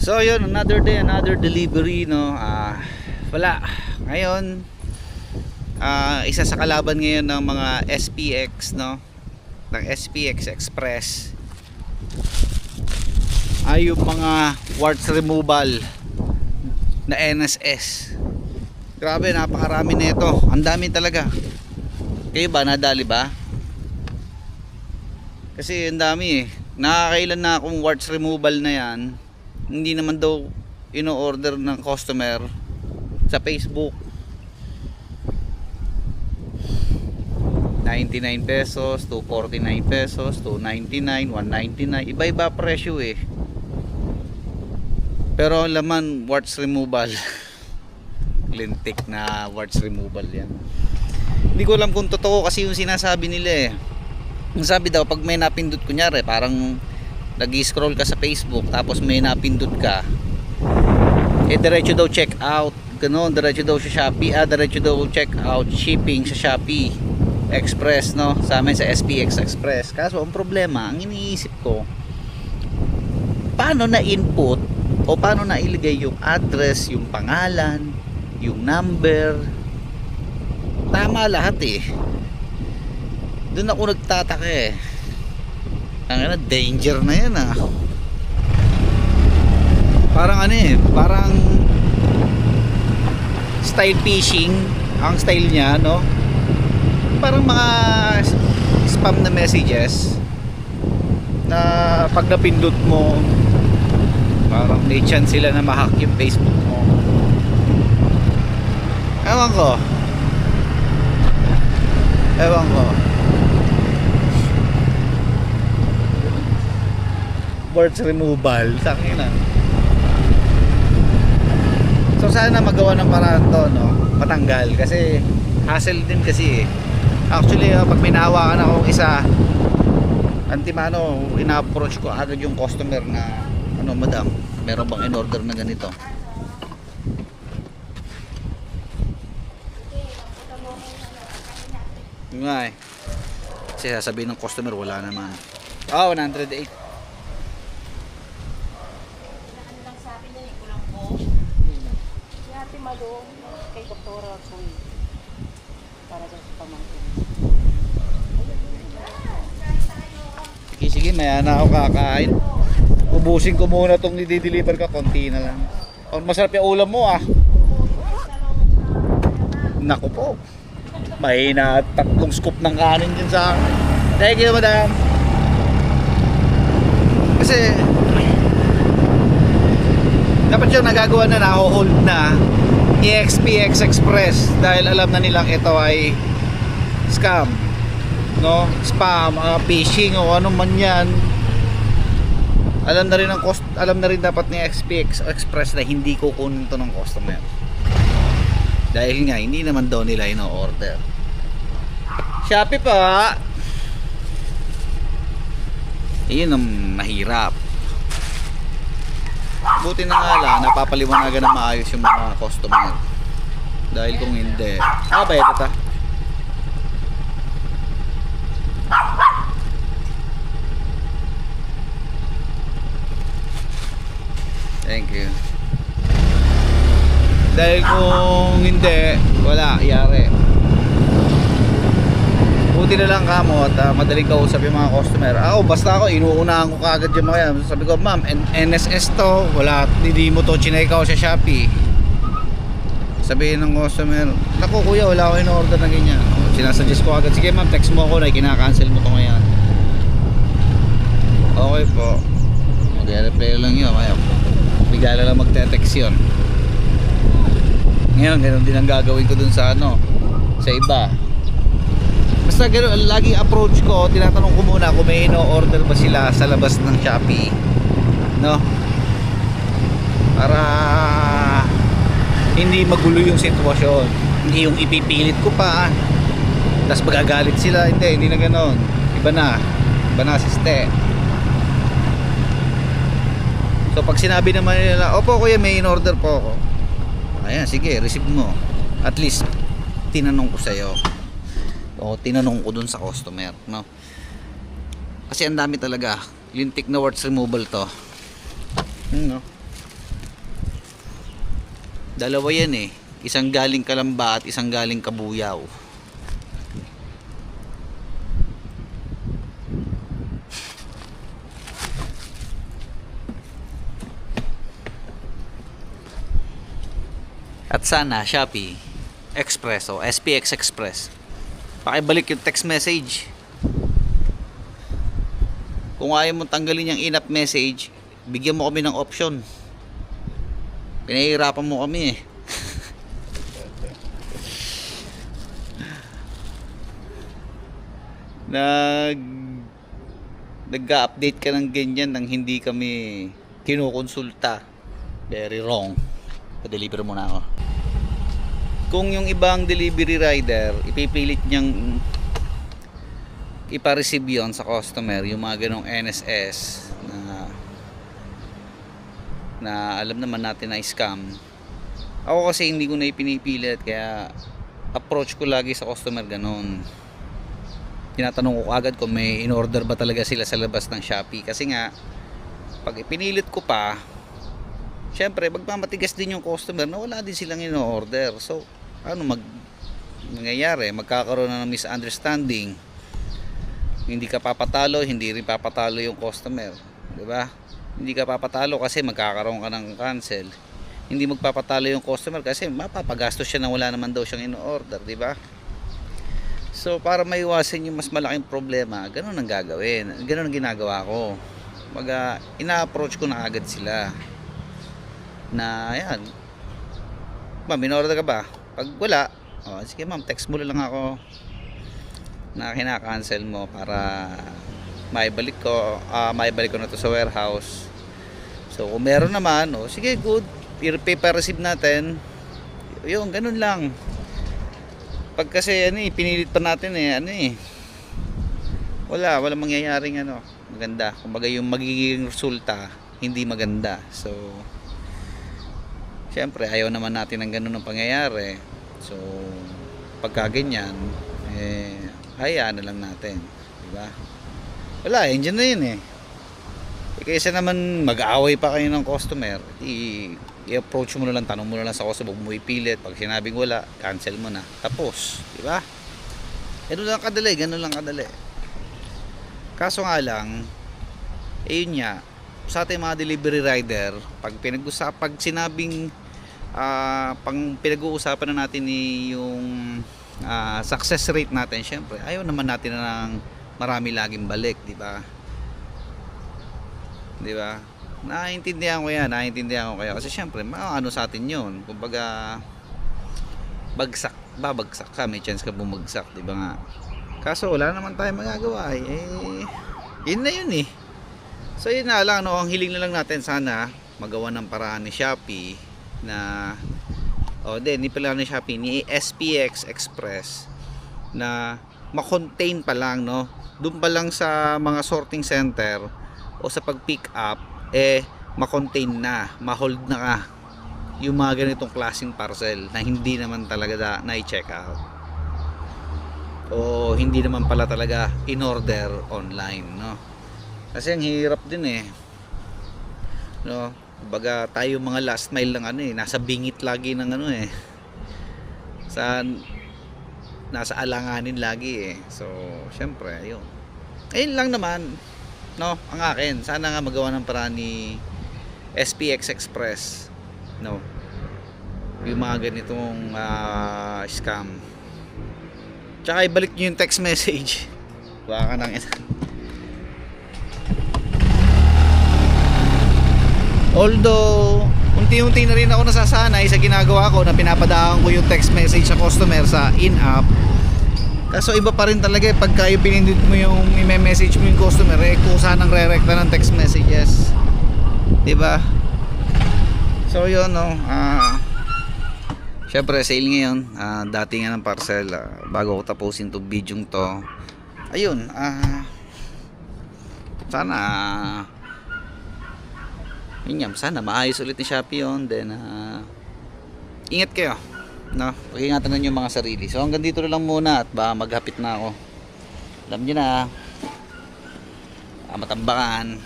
So yun, another day, another delivery, no. Wala. Ngayon, isa sa kalaban ngayon ng mga SPX, no, ng SPX Express ay yung mga warts removal na NSS. Grabe, napakarami na ito. Ang dami talaga. Kayo ba, nadali ba? Kasi ang dami eh. Nakakailan na akong warts removal na yan. Hindi naman daw ino-order ng customer sa Facebook. 99 pesos, 249 pesos, 299, 199. Iba-iba presyo eh. Pero ang laman, warts removal. Lintik na warts removal yan. Hindi ko alam kung totoo kasi yung sinasabi nila eh. Ang sabi daw, pag may napindot, kunyari parang nag-scroll ka sa Facebook tapos may napindot ka, eh diretso daw check out, ganoon, diretso daw sa Shopee, diretso daw check out shipping sa Shopee Express, no, sa amin sa SPX Express. Kaso ang problema, ang iniisip ko, paano na input o paano na ilagay yung address, yung pangalan, yung number, tama lahat eh. Doon ako nagtataka eh. Ang danger na yan ah. Parang ano eh, parang style phishing ang style niya, no? Parang mga spam na messages na pag napindot mo, parang may chance sila na ma-hack yung Facebook mo. Ewan ko. Warts removal, sakin na. So sana magawa ng paraan to, no, matanggal, kasi hassle din kasi eh. Actually pag may nahawakan akong isa, antimano, ina-approach ko agad yung customer na, ano, madam, meron bang in-order na ganito? Yung nga eh, kasi sasabihin ng customer wala naman. 108. Kay Doktora Soy para sa pamangkin. Sige, maya na ako kakain. Ubusin ko muna itong nidi-deliver ka, konti na lang. Oh, masarap yung ulam mo ah. Naku po, mahina 3 scoop ng kanin dyan sa akin. Thank you, madam. Kasi dapat yung nagagawa na naho-hold na SPX Express dahil alam na nilang ito ay scam, no, spam, phishing o ano man yan. Alam na rin alam na rin dapat ni SPX Express na hindi kukunin to ng customer dahil nga hindi naman daw nila ino-order. Shopee pa, yun ang mahirap. Buti na nga lang napapaliwanagan na maayos yung mga customer, dahil kung hindi, bayad ito. Thank you. Dahil kung hindi, wala, yari. Buti na lang kamo at madaling kausap yung mga customer. Basta ako, inuunahan ko kaagad yung mga yan. Sabi ko, ma'am, NSS to, wala, hindi mo to chinekaw sa Shopee. Sabihin ng customer, naku kuya, wala ako in-order na ganyan. Sinasuggest ko agad, sige ma'am, text mo ako na kinakancel mo to ngayon. Okay po, mag-reply lang yun. Bigla lang magte-text yun. Ngayon, ganun din ang gagawin ko dun sa ano, sa iba. Basta gano'n, lagi approach ko, tinatanong ko muna kung may ino-order ba sila sa labas ng Shopee, no? Para hindi magulo yung sitwasyon. Hindi yung ipipilit ko pa tapos magagalit sila. Hindi na gano'n. Iba na siste. So pag sinabi naman nila, opo kuya, may in-order po ako, ayan, sige, receive mo. At least tinanong ko sa'yo o tinanong ko dun sa customer, no? Kasi ang dami talaga lintik na warts removal to, no? Dalawa yan eh. Isang galing Kalamba at isang galing Kabuyaw. At sana Shopee Express o SPX Express, pakibalik yung text message. Kung ayaw mong tanggalin yung in-app message, bigyan mo kami ng option. Pinahihirapan mo kami eh. Nag-update ka ng ganyan nang hindi kami kinukonsulta. Very wrong. Pa-deliver muna ako. Kung yung ibang delivery rider, ipipilit niyang ipa-receive yon sa customer, yung mga ganong NSS na alam naman natin na scam. Ako kasi hindi ko na ipinipilit, kaya approach ko lagi sa customer ganon. Tinatanong ko agad kung may in-order ba talaga sila sa labas ng Shopee, kasi nga pag ipinilit ko pa, syempre magmamatigas din yung customer na wala din silang in-order. So ano mangyayari? Magkakaroon na ng misunderstanding. Hindi ka papatalo, hindi rin papatalo yung customer, 'di ba? Hindi ka papatalo kasi magkakaroon ka ng cancel. Hindi magpapatalo yung customer kasi mapapagastos siya na wala naman daw siyang in-order, 'di ba? So para maiwasan yung mas malaking problema, ganun ang gagawin. Ganun ang ginagawa ko. Ina-approach ko na agad sila. Na ayan. Ma'am, in-order ka ba? Pag wala, sige ma'am, text mo lang ako na kina-cancel mo para maibalik ko na to sa warehouse. So kung meron naman, sige, good, i-receive natin. Yung ganun lang. Pag kasi pinilit pa natin wala mangyayaring maganda. Kumbaga yung magiging resulta hindi maganda. So syempre ayaw naman natin ng ganun ang pangyayari. So pagka ganyan, hayaan na lang natin, di ba? Wala, engine na yun eh. Kaysa naman mag-aaway pa kayo ng customer, i-approach mo na lang, tanong mo na lang sa customer, huwag mo ipilit. Pag sinabing wala, cancel mo na. Tapos, di ba? Ganun lang kadali. Kaso nga lang, yun nga, sa ating mga delivery rider, pag sinabing pinag-uusapan na natin yung success rate natin, syempre ayaw naman natin na ng marami laging balik, di ba? Naiintindihan ko kayo kasi syempre ano sa atin yun, kumbaga babagsak ka, may chance ka bumagsak, di ba nga? Kaso wala naman tayong magagawa yun na yun eh. So yun na lang, ang hiling na lang natin, sana magawa ng paraan ni Shopee na hindi pala ni Shopee, ni SPX Express, na ma-contain pa lang, doon pa lang sa mga sorting center o sa pag-pick up, ma-contain na, ma-hold na ka yung mga ganitong klaseng parcel na hindi naman talaga na-check out o hindi naman pala talaga in-order online, kasi ang hirap din Baga tayo mga last mile lang nasa bingit lagi ng nasa alanganin lagi so syempre ayun lang naman ang akin, sana nga magawa ng paraan ni SPX Express yung mga ganitong scam. Tsaka ibalik nyo yung text message. Baka nang although unti-unti na rin ako nasasanay sa ginagawa ko na pinapadaan ko yung text message sa customer sa in-app. Kaso iba pa rin talaga pagka pinindot mo yung i-message mo yung customer kung saan ang re-recta ng text messages, diba? So yun syempre sale ngayon, dating ng parcel, bago ko tapusin to video to, ayun, sana maayos ulit ni Shopee yun. Then ingat kayo, pag-ingatan na yung mga sarili. So hanggang dito na lang muna at baka maghapit na ako. Alam nyo na, matambakan.